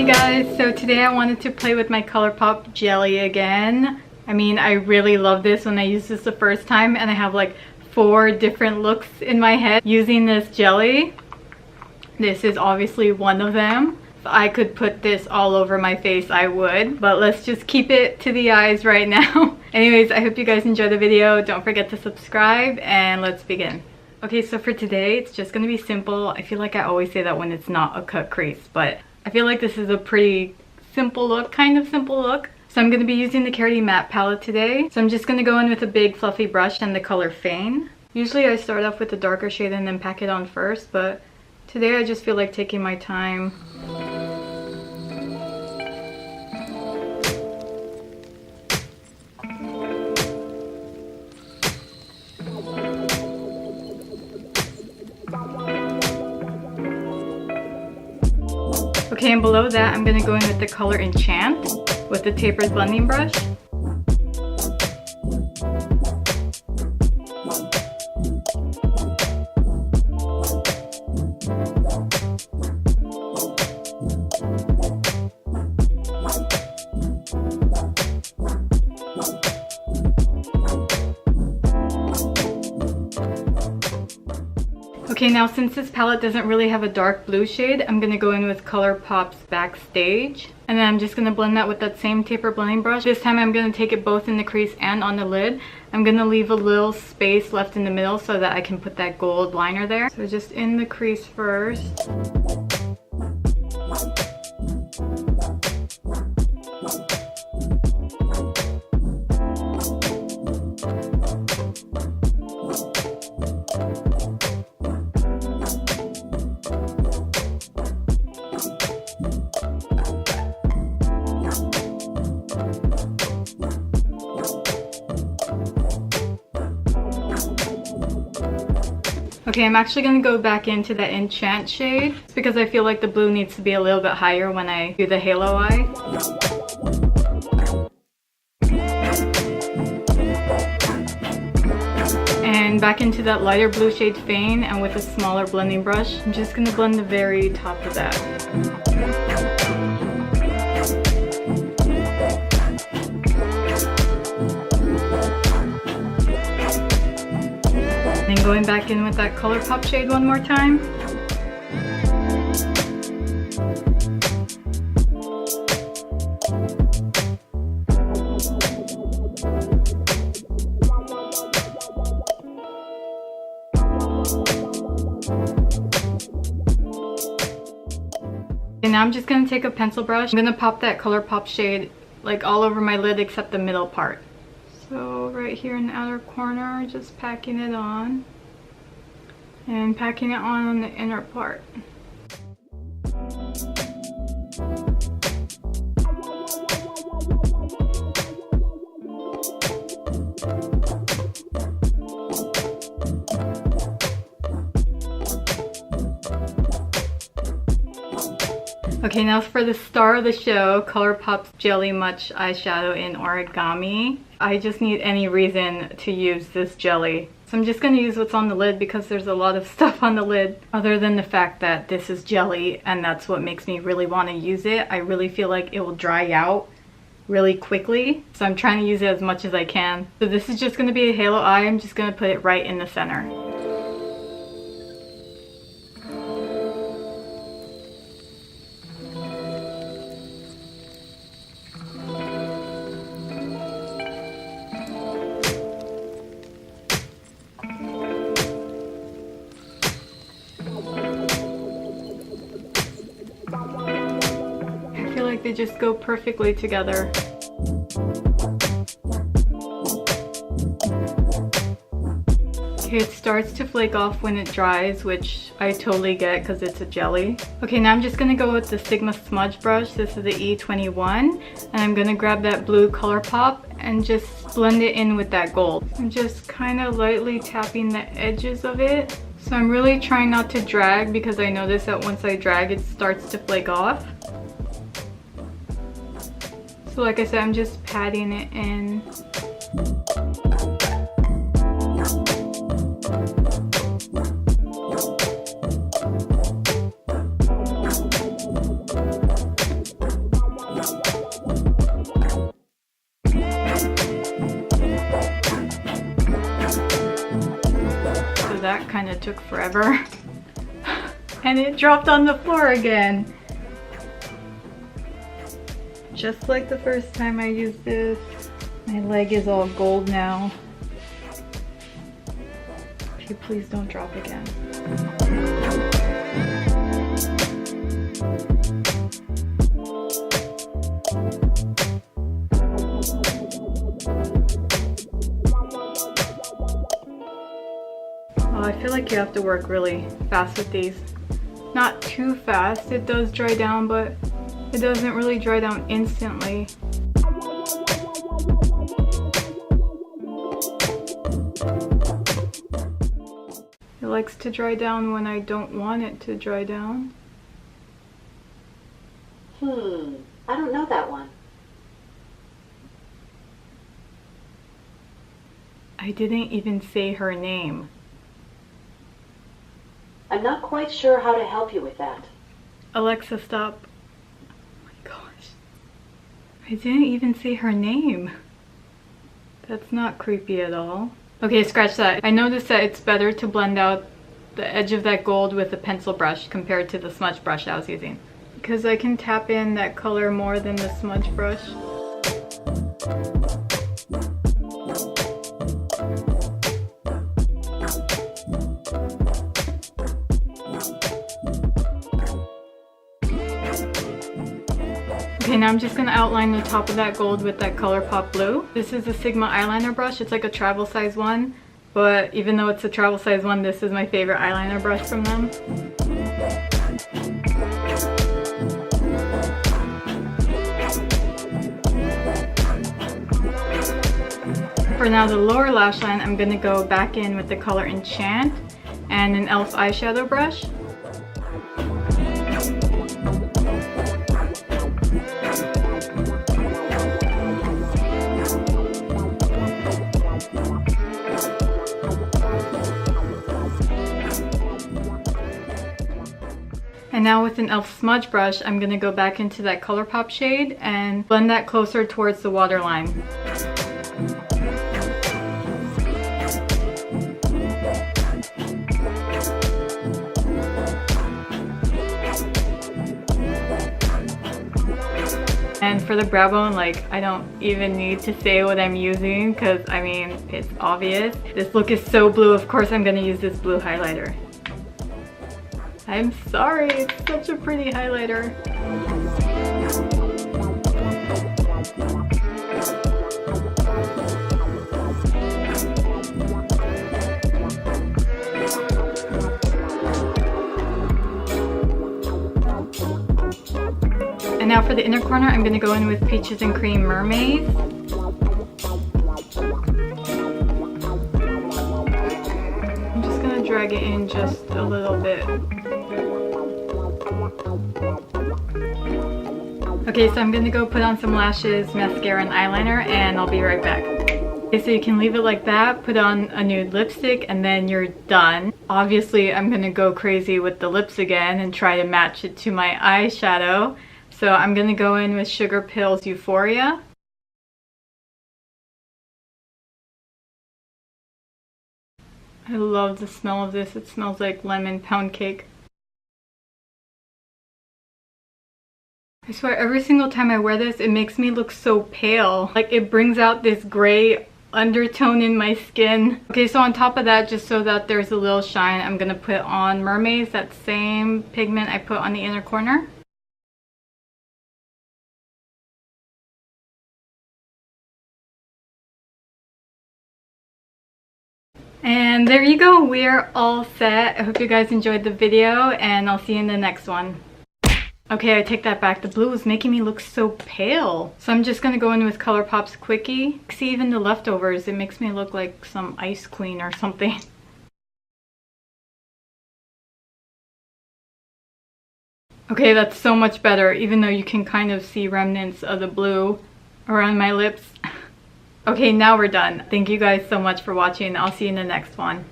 guys, so today I wanted to play with my Colourpop jelly again. I mean, I really love this when I used this the first time, and I have like 4 different looks in my head using this jelly. This is obviously one of them. If I could put this all over my face, I would, but let's just keep it to the eyes right now. Anyways, I hope you guys enjoy the video. Don't forget to subscribe, and let's begin. Okay, so for today, it's just gonna be simple. I feel like I always say that when it's not a cut crease, but I feel like this is a pretty simple look, kind of simple look. So I'm gonna be using the Karity matte palette today. So I'm just gonna go in with a big fluffy brush and the color Feign. Usually I start off with a darker shade and then pack it on first, but today I just feel like taking my time. Okay, and below that, I'm going to go in with the color Enchant with the tapered blending brush. Okay, now since this palette doesn't really have a dark blue shade, I'm going to go in with Colourpop's Backstage. And then I'm just going to blend that with that same taper blending brush. This time I'm going to take it both in the crease and on the lid. I'm going to leave a little space left in the middle so that I can put that gold liner there. So just in the crease first. Okay, I'm actually going to go back into that Enchant shade because I feel like the blue needs to be a little bit higher when I do the halo eye. And back into that lighter blue shade Feign, and with a smaller blending brush, I'm just going to blend the very top of that. And going back in with that Colourpop shade one more time. And now I'm just going to take a pencil brush. I'm going to pop that Colourpop shade like all over my lid except the middle part. So right here in the outer corner, just packing it on and packing it on the inner part. Okay, now for the star of the show, Colourpop's Jelly Much Eyeshadow in Origami. I just need any reason to use this jelly. So I'm just going to use what's on the lid because there's a lot of stuff on the lid. Other than the fact that this is jelly and that's what makes me really want to use it, I really feel like it will dry out really quickly. So I'm trying to use it as much as I can. So this is just going to be a halo eye. I'm just going to put it right in the center. They just go perfectly together. Okay, it starts to flake off when it dries, which I totally get because it's a jelly. Okay, now I'm just going to go with the Sigma smudge brush. This is the E21, and I'm going to grab that blue Colourpop and just blend it in with that gold. I'm just kind of lightly tapping the edges of it. So I'm really trying not to drag because I notice that once I drag it starts to flake off. So like I said, I'm just patting it in. that kind of took forever. And it dropped on the floor again. Just like the first time I used this. My leg is all gold now. Okay, please don't drop again. Oh, I feel like you have to work really fast with these. Not too fast, it does dry down, but it doesn't really dry down instantly. It likes to dry down when I don't want it to dry down. I don't know that one. I didn't even say her name. I'm not quite sure how to help you with that. Alexa, stop. Oh my gosh. I didn't even say her name. That's not creepy at all. Okay, scratch that. I noticed that it's better to blend out the edge of that gold with a pencil brush compared to the smudge brush I was using, because I can tap in that color more than the smudge brush. Okay, now I'm just going to outline the top of that gold with that Colourpop blue. This is a Sigma eyeliner brush. It's like a travel size one, but even though it's a travel size one, this is my favorite eyeliner brush from them. For now, the lower lash line, I'm going to go back in with the color Enchant and an e.l.f. eyeshadow brush. And now with an e.l.f. smudge brush, I'm going to go back into that Colourpop shade and blend that closer towards the waterline. And for the brow bone, like, I don't even need to say what I'm using because, I mean, it's obvious. This look is so blue, of course I'm going to use this blue highlighter. I'm sorry, it's such a pretty highlighter. And now for the inner corner, I'm going to go in with Peaches and Cream Mermaze. I'm just going to drag it in just a little bit. Okay, so I'm going to go put on some lashes, mascara, and eyeliner, and I'll be right back. Okay, so you can leave it like that, put on a nude lipstick, and then you're done. Obviously, I'm going to go crazy with the lips again and try to match it to my eyeshadow. So I'm going to go in with Sugarpill U4EA. I love the smell of this. It smells like lemon pound cake. I swear every single time I wear this, it makes me look so pale. Like, it brings out this gray undertone in my skin. Okay, so on top of that, just so that there's a little shine, I'm going to put on Mermaze, that same pigment I put on the inner corner. And there you go, we are all set. I hope you guys enjoyed the video, and I'll see you in the next one. Okay, I take that back. The blue is making me look so pale. So I'm just gonna go in with Colourpop's Quickie. See, even the leftovers, it makes me look like some ice queen or something. Okay, that's so much better, even though you can kind of see remnants of the blue around my lips. Okay, now we're done. Thank you guys so much for watching. I'll see you in the next one.